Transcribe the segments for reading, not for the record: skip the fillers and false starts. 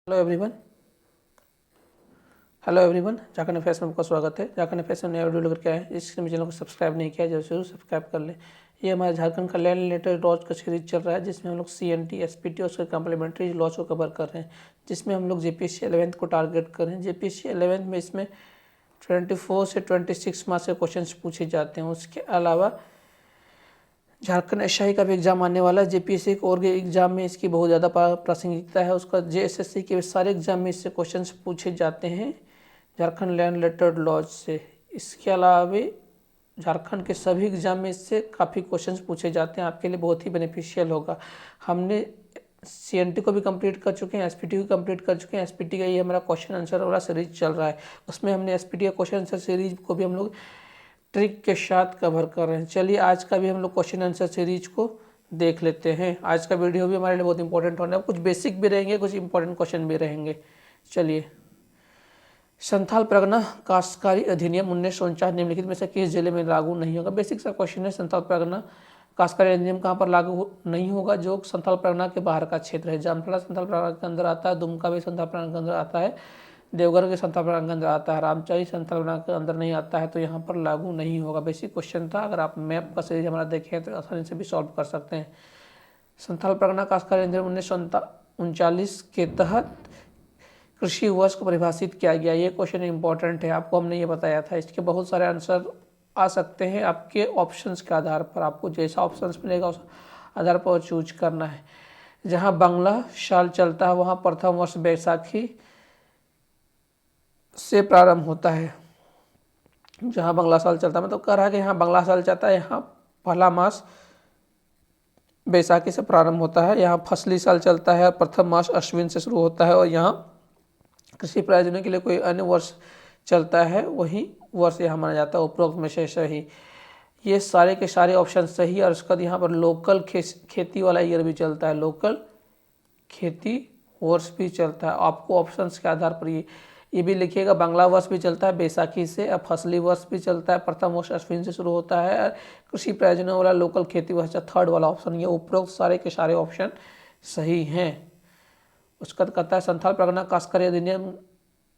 Hello everyone hello everyone Jharkhand fashion में आपका स्वागत है। झारखंड फैशन नया वीडियो लेकर के आए हैं। इसके चैनल को सब्सक्राइब नहीं किया जरूर सब्सक्राइब कर लें। ये हमारे झारखंड का लैंड रिलेटेड लॉज का सीरीज चल रहा है, जिसमें हम लोग CNT SPT और उसके कम्प्लीमेंट्री लॉज को कवर कर रहे हैं, जिसमें हम लोग JPSC 11th को टारगेट कर रहे हैं। JPSC 11th में इसमें 24 से 26 मार्क्स के क्वेश्चन पूछे जाते हैं। उसके अलावा झारखंड SI का भी एग्जाम आने वाला है। JPSC और के एग्जाम में इसकी बहुत ज़्यादा प्रासंगिकता है। उसका JSSC के सारे एग्जाम में इससे क्वेश्चंस पूछे जाते हैं झारखंड लैंड रिलेटेड लॉज से। इसके अलावा भी झारखंड के सभी एग्जाम में इससे काफ़ी क्वेश्चंस पूछे जाते हैं। आपके लिए बहुत ही बेनिफिशियल होगा। हमने CNT को भी कंप्लीट कर चुके हैं, SPT को कंप्लीट कर चुके हैं। SPT का ये हमारा क्वेश्चन आंसर वाला सीरीज चल रहा है। उसमें हमने SPT का क्वेश्चन आंसर सीरीज को भी हम लोग ट्रिक के साथ कवर कर रहे हैं। चलिए आज का भी हम लोग क्वेश्चन आंसर सीरीज को देख लेते हैं। आज का वीडियो भी हमारे लिए बहुत इंपॉर्टेंट होने है। कुछ बेसिक भी रहेंगे, कुछ इंपॉर्टेंट क्वेश्चन भी रहेंगे। चलिए, संथाल परगना काश्तकारी अधिनियम 1949 निम्नलिखित में से किस जिले में लागू नहीं होगा। बेसिक सा क्वेश्चन है। संथाल परगना काश्तकारी अधिनियम कहाँ पर लागू नहीं होगा? जो संथाल परगना के बाहर का क्षेत्र है। जामताड़ा संथाल परगना के अंदर आता है, दुमका भी संथाल परगना के अंदर आता है, देवघर के संथाल परगना के अंदर आता है, रामचारी संथाल परगना के अंदर नहीं आता है, तो यहाँ पर लागू नहीं होगा। बेसिक क्वेश्चन था। अगर आप मैप का सीरीज हमारा देखें तो आसानी से भी सॉल्व कर सकते हैं। संथाल परगना काश्तकारी अधिनियम 1939 के तहत कृषि वर्ष को परिभाषित किया गया। ये क्वेश्चन इंपॉर्टेंट है, आपको हमने ये बताया था। इसके बहुत सारे आंसर आ सकते हैं आपके ऑप्शंस के आधार पर। आपको जैसा ऑप्शंस मिलेगा उस आधार पर चूज करना है। जहाँ बांग्ला साल चलता है वहाँ प्रथम वर्ष बैसाखी से प्रारंभ होता है। जहाँ बांग्ला साल चलता है मतलब कह रहा है कि यहाँ बांग्ला साल चलता है, यहाँ पहला मास बैसाखी से प्रारंभ होता है। यहाँ फसली साल चलता है, प्रथम मास अश्विन से शुरू होता है, और यहाँ कृषि प्रयोजनों के लिए कोई अन्य वर्ष चलता है वही वर्ष यहाँ माना जाता है। उपरोक्त में से सही, ये सारे के सारे ऑप्शन सही है। और उसके बाद यहाँ पर लोकल खेती वाला ईयर भी चलता है, लोकल खेती वर्ष भी चलता है। आपको ऑप्शंस के आधार पर ये भी लिखिएगा। बांग्ला वर्ष भी चलता है बैसाखी से, अब फसली वर्ष भी चलता है, प्रथम वर्ष अश्विन से शुरू होता है, कृषि प्रयोजनों वाला लोकल खेती वर्ष थर्ड वाला ऑप्शन। ये उपरोक्त सारे के सारे ऑप्शन सही हैं। उसका कहता है संथाल परगना काश्तकारी अधिनियम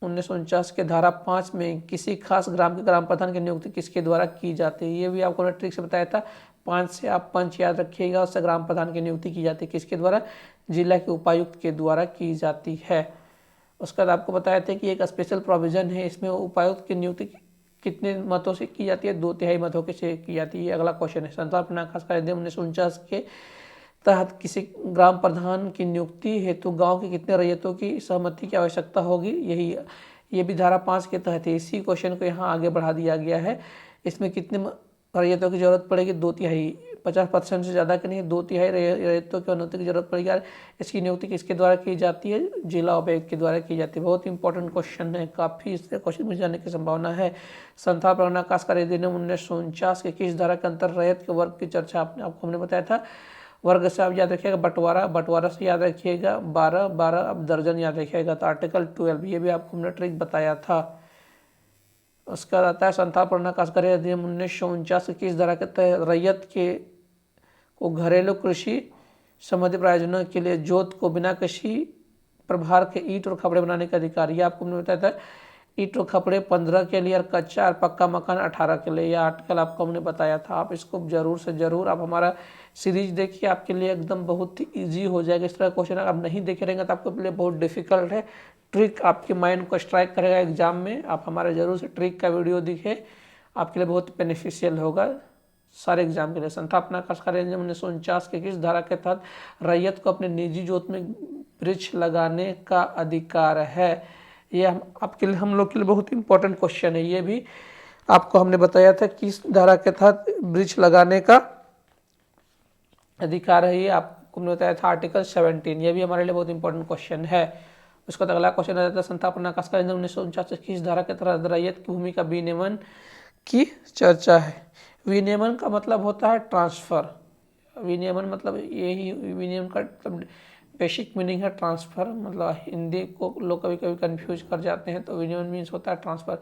1949 के धारा 5 में किसी खास ग्राम के ग्राम प्रधान की नियुक्ति किसके द्वारा की जाती है। ये भी आपको मैंने ट्रिक से बताया था। 5 से आप पंच याद रखिएगा। उससे ग्राम प्रधान की नियुक्ति की जाती है किसके द्वारा? जिला के उपायुक्त के द्वारा की जाती है। उसके बाद आपको बताया था कि एक स्पेशल प्रोविजन है, इसमें उपायुक्त की नियुक्ति कितने मतों से की जाती है? 2/3 मतों के से की जाती है। ये अगला क्वेश्चन है। संथाल परगना काश्तकारी अधिनियम 1949 के तहत किसी ग्राम प्रधान की नियुक्ति हेतु गांव के कितने रैयतों की सहमति की आवश्यकता होगी? ये भी धारा 5 के तहत है। इसी क्वेश्चन को यहाँ आगे बढ़ा दिया गया है। इसमें कितने रैयतों की जरूरत पड़ेगी? 2/3। 50% से ज़्यादा की नहीं, 2/3 रैयतों की अनुमति की जरूरत पड़ेगी। इसकी नियुक्ति किसके द्वारा की जाती है? जिला उपायुक्त के द्वारा की जाती है। बहुत इंपॉर्टेंट क्वेश्चन है, काफ़ी इससे क्वेश्चन मिल जाने की संभावना है। संथाल परगना काश्तकारी अधिनियम 1949 के किस धारा के अंतर रैयत के वर्ग की चर्चा आपको हमने बताया था। वर्ग से आप याद रखिएगा बंटवारा से याद रखिएगा 12 अब दर्जन याद रखिएगा। तो आर्टिकल 12 ये भी आपको हमने ट्रिक बताया था। उसका आता है संथाल परगना काश्तकारी अधिनियम 1949 के किस धारा के तहत रैयत के को घरेलू कृषि संबंधी प्रयोजनों के लिए जोत को बिना किसी प्रभार के ईंट और खपड़े बनाने का अधिकार। ये आपको हमने बताया था। ईंट और खपड़े 15 के लिए और कच्चा और पक्का मकान 18 के लिए। यह आर्टिकल आपको हमने बताया था। आप इसको जरूर से जरूर आप हमारा सीरीज देखिए, आपके लिए एकदम बहुत ही ईजी हो जाएगा। इस तरह क्वेश्चन अगर आप नहीं देखे रहेंगे तो आपके लिए बहुत डिफिकल्ट है। ट्रिक आपके माइंड को स्ट्राइक करेगा एग्जाम में। आप हमारा जरूर से ट्रिक का वीडियो दिखे, आपके लिए बहुत बेनिफिशियल होगा सारे एग्जाम के लिए। संथाल परगना काश्तकारी अधिनियम 1949 के किस धारा के तहत रैयत को अपने निजी जोत में वृक्ष लगाने का अधिकार है? ये आपके लिए हम लोग के लिए बहुत इंपॉर्टेंट क्वेश्चन है। ये भी आपको हमने बताया था किस धारा के तहत वृक्ष लगाने का अधिकार है। ये आपको हमने बताया था आर्टिकल 17। ये भी हमारे लिए बहुत इंपॉर्टेंट क्वेश्चन है। उसका अगला क्वेश्चन आ जाता है संथाल परगना काश्तकारी अधिनियम 1949 किस धारा के तहत रैयत की भूमि का विनियमन की चर्चा है। विनियमन का मतलब होता है ट्रांसफर। विनियमन मतलब यही, विनियमन का मतलब बेसिक मीनिंग है ट्रांसफर। मतलब हिंदी को लोग कभी कभी कंफ्यूज कर जाते हैं। तो विनियमन मीन्स होता है ट्रांसफर।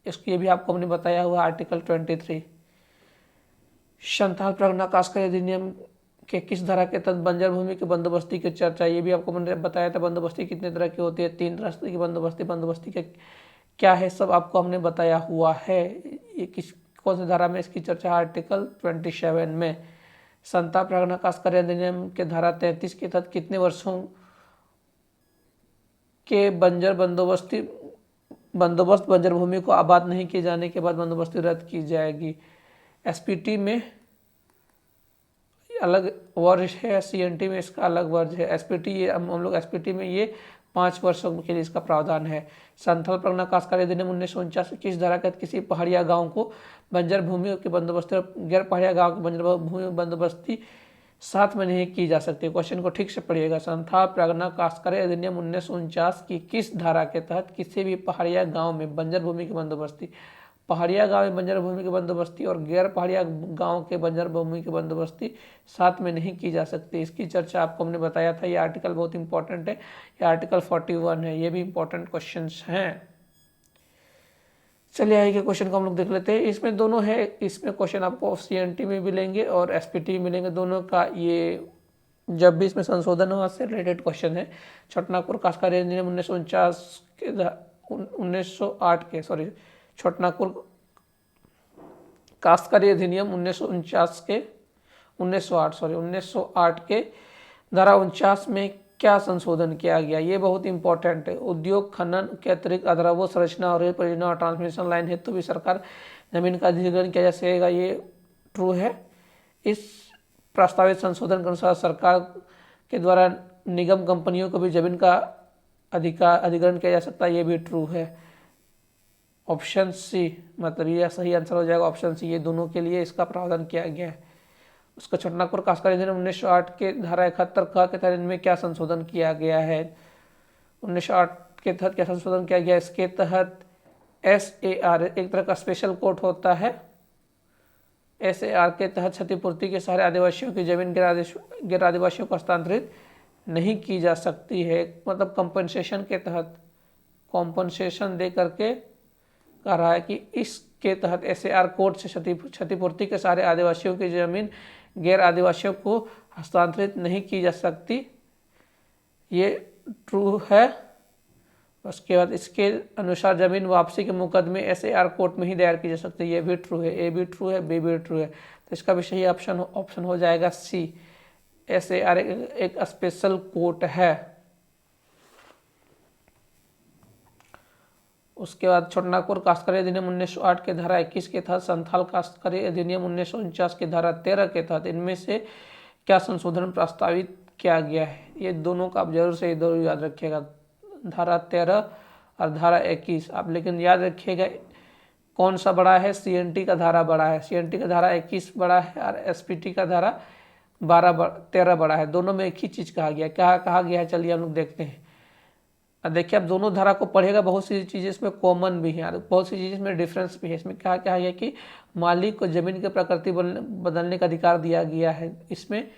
इसके भी आपको हमने बताया हुआ आर्टिकल 23। संथाल परगना काश्तकारी अधिनियम के किस धारा के तहत बंजर भूमि के बंदोबस्ती की चर्चा, ये भी आपको मैंने बताया था। बंदोबस्ती कितने तरह की होती है, 3 तरह की बंदोबस्ती। बंदोबस्ती के क्या है सब आपको हमने बताया हुआ है। ये किस कौन सी धारा में इसकी चर्चा, आर्टिकल 27 में। संता परगना काश्तकारी अधिनियम के धारा 33 के तहत कितने वर्षों के बंदोबस्त बंजर भूमि को आबाद नहीं किए जाने के बाद बंदोबस्ती रद्द की जाएगी। एसपीटी में अलग वर्ष है, सीएनटी में इसका अलग वर्ष है। एसपीटी ये हम लोग एसपीटी में ये 5 वर्षों के लिए इसका प्रावधान है। संथाल परगना काश्तकारी अधिनियम 1949 किस धारा के तहत किसी पहाड़िया गांव को बंजर भूमि के बंदोबस्ती और गैर पहाड़िया गांव की बंजर भूमि बंदोबस्ती साथ में नहीं की जा सकती। क्वेश्चन को ठीक से पढ़िएगा। संथाल परगना काश्तकारी अधिनियम 1949 की किस धारा के तहत किसी भी पहाड़िया गांव में बंजर भूमि की बंदोबस्ती, पहाड़िया गांव में बंजर भूमि की बंदोबस्ती और गैर पहाड़िया गांव के बंजर भूमि की बंदोबस्ती साथ में नहीं की जा सकती। इसकी चर्चा आपको हमने बताया था। ये आर्टिकल बहुत इंपॉर्टेंट है, ये आर्टिकल 41 है। ये भी इंपॉर्टेंट क्वेश्चन हैं। चलिए आइए क्वेश्चन को हम लोग देख लेते हैं। इसमें दोनों है, इसमें क्वेश्चन आपको सीएनटी में मिलेंगे और एसपीटी में मिलेंगे दोनों का। ये जब भी इसमें संशोधन हुआ से रिलेटेड क्वेश्चन है। छोटानागपुर काश्तकारी अधिनियम 1949 के 1908 के छोटानागपुर काश्तकारी अधिनियम 1908 के धारा 49 में क्या संशोधन किया गया, ये बहुत इंपॉर्टेंट है। उद्योग खनन के अतिरिक्त आधारभूत संरचना और रेल परियोजना और ट्रांसमिशन लाइन हेतु भी सरकार जमीन का अधिग्रहण किया जा सकेगा, ये ट्रू है। इस प्रस्तावित संशोधन के अनुसार सरकार के द्वारा निगम कंपनियों को भी जमीन का अधिग्रहण किया जा सकता है, ये भी ट्रू है। ऑप्शन सी मतलब ये सही आंसर हो जाएगा, ऑप्शन सी। ये दोनों के लिए इसका प्रावधान किया गया है। उसका छोटानागपुर काश्तकारी अधिनियम 1908 के धारा 71 के तहत इनमें क्या संशोधन किया गया है। 1908 के तहत क्या संशोधन किया गया, इसके तहत SAR एक तरह का स्पेशल कोर्ट होता है। SAR के तहत क्षतिपूर्ति के सारे आदिवासियों की जमीन गैर आदिवासियों को हस्तांतरित नहीं की जा सकती है। मतलब कंपनसेशन के तहत कॉम्पनसेशन दे करके कह रहा है कि इसके तहत SAR कोर्ट से क्षतिपूर्ति के सारे आदिवासियों की जमीन गैर आदिवासियों को हस्तांतरित नहीं की जा सकती, ये ट्रू है। उसके बाद इसके अनुसार जमीन वापसी के मुकदमे SAR कोर्ट में ही दायर की जा सकती है, ये भी ट्रू है। ए भी ट्रू है, बी भी ट्रू है। तो इसका भी सही ऑप्शन हो जाएगा सी। SAR एक स्पेशल कोर्ट है। उसके बाद छोटानागपुर काश्तकारी अधिनियम 1908 के धारा 21 के तहत संथाल काश्तकारी अधिनियम 1949 के धारा 13 के तहत इनमें से क्या संशोधन प्रस्तावित किया गया है। ये दोनों का आप जरूर से इधर याद रखिएगा, धारा 13 और धारा 21 आप। लेकिन याद रखिएगा कौन सा बड़ा है, सीएनटी का धारा बड़ा है। सीएनटी का धारा 21 बड़ा है और एसपीटी का धारा 13 बड़ा है। दोनों में एक ही चीज़ कहा गया, क्या कहा गया है, चलिए हम लोग देखते हैं। देखिए आप दोनों धारा को पढ़ेगा, बहुत सी चीज़ें इसमें कॉमन भी हैं, बहुत सी चीज़ें इसमें डिफरेंस भी है। इसमें क्या है कि मालिक को जमीन की प्रकृति बदलने का अधिकार दिया गया है। इसमें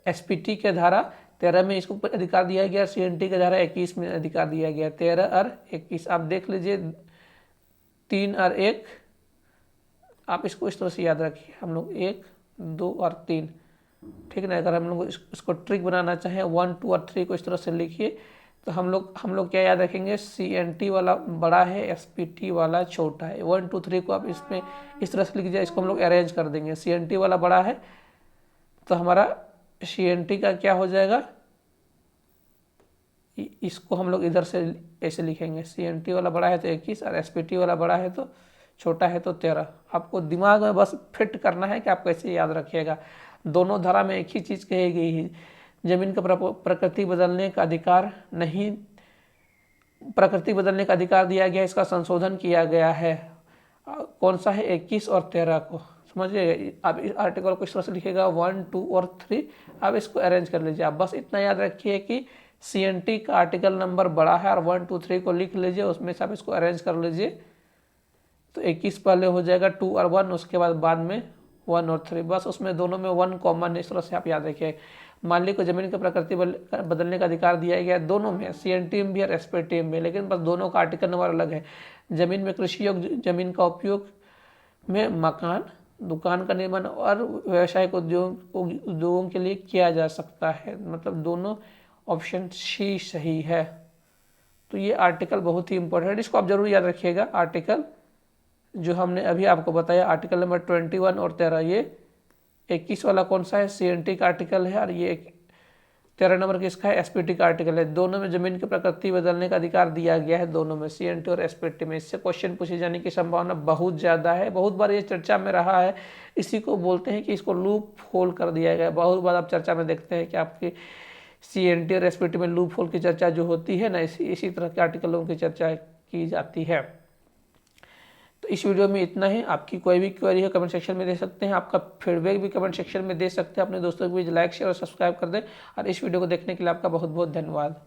एसपीटी के धारा 13 में इसको अधिकार दिया गया, सीएनटी के धारा 21 में अधिकार दिया गया। 13 और 21 आप देख लीजिए, 3 और 1 आप इसको इस तरह से याद रखिए। हम लोग 1, 2 और 3, ठीक ना। अगर हम लोग इसको ट्रिक बनाना चाहें 1, 2 और 3 को इस तरह से लिखिए तो हम लोग क्या याद रखेंगे, सीएनटी वाला बड़ा है, एसपीटी वाला छोटा है। 1, 2, 3 को आप इसमें इस तरह से लिख दीजिए, इसको हम लोग अरेंज कर देंगे। सीएनटी वाला बड़ा है तो हमारा सीएनटी का क्या हो जाएगा, इसको हम लोग इधर से ऐसे लिखेंगे। सीएनटी वाला बड़ा है तो 21 और एसपीटी वाला बड़ा है तो छोटा है तो 13। आपको दिमाग में बस फिट करना है कि आप कैसे याद रखिएगा। दोनों धारा में एक ही चीज़ कही गई है, जमीन का प्रकृति बदलने का अधिकार नहीं, प्रकृति बदलने का अधिकार दिया गया, इसका संशोधन किया गया है। कौन सा है, 21 और 13 को समझिए। आप इस आर्टिकल को इस तरह से लिखिएगा 1, 2 और 3, आप इसको अरेंज कर लीजिए। आप बस इतना याद रखिए कि सीएनटी का आर्टिकल नंबर बड़ा है और 1, 2, 3 को लिख लीजिए, उसमें से आप इसको अरेंज कर लीजिए। तो 21 पहले हो जाएगा 2 और 1, उसके बाद में 1 और 3, बस उसमें दोनों में 1 कॉमन, इस तरह से आप याद रखिए। मालिक को जमीन की प्रकृति बदलने का अधिकार दिया गया है, दोनों में, सीएनटी में भी और एसपीटी में, लेकिन बस दोनों का आर्टिकल नंबर अलग है। जमीन में कृषि योग्य जमीन का उपयोग में मकान, दुकान का निर्माण और व्यावसायिक उद्योगों के लिए किया जा सकता है। मतलब दोनों ऑप्शन सी सही है। तो ये आर्टिकल बहुत ही इंपॉर्टेंट है, इसको आप जरूर याद रखिएगा। आर्टिकल जो हमने अभी आपको बताया, आर्टिकल नंबर 21 और 13, ये 21 वाला कौन सा है, CNT का आर्टिकल है, और ये 13 नंबर किसका है, SPT का आर्टिकल है। दोनों में जमीन की प्रकृति बदलने का अधिकार दिया गया है, दोनों में, CNT और SPT में। इससे क्वेश्चन पूछे जाने की संभावना बहुत ज़्यादा है, बहुत बार ये चर्चा में रहा है। इसी को बोलते हैं कि इसको लूप होल कर दिया गया। बहुत बार आप चर्चा में देखते हैं कि आपकी CNT और SPT में लूप होल की चर्चा जो होती है ना, इसी तरह के आर्टिकलों की चर्चा की जाती है। तो इस वीडियो में इतना ही। आपकी कोई भी क्वेरी है कमेंट सेक्शन में दे सकते हैं, आपका फीडबैक भी कमेंट सेक्शन में दे सकते हैं। अपने दोस्तों को भी लाइक शेयर और सब्सक्राइब कर दें। और इस वीडियो को देखने के लिए आपका बहुत बहुत धन्यवाद।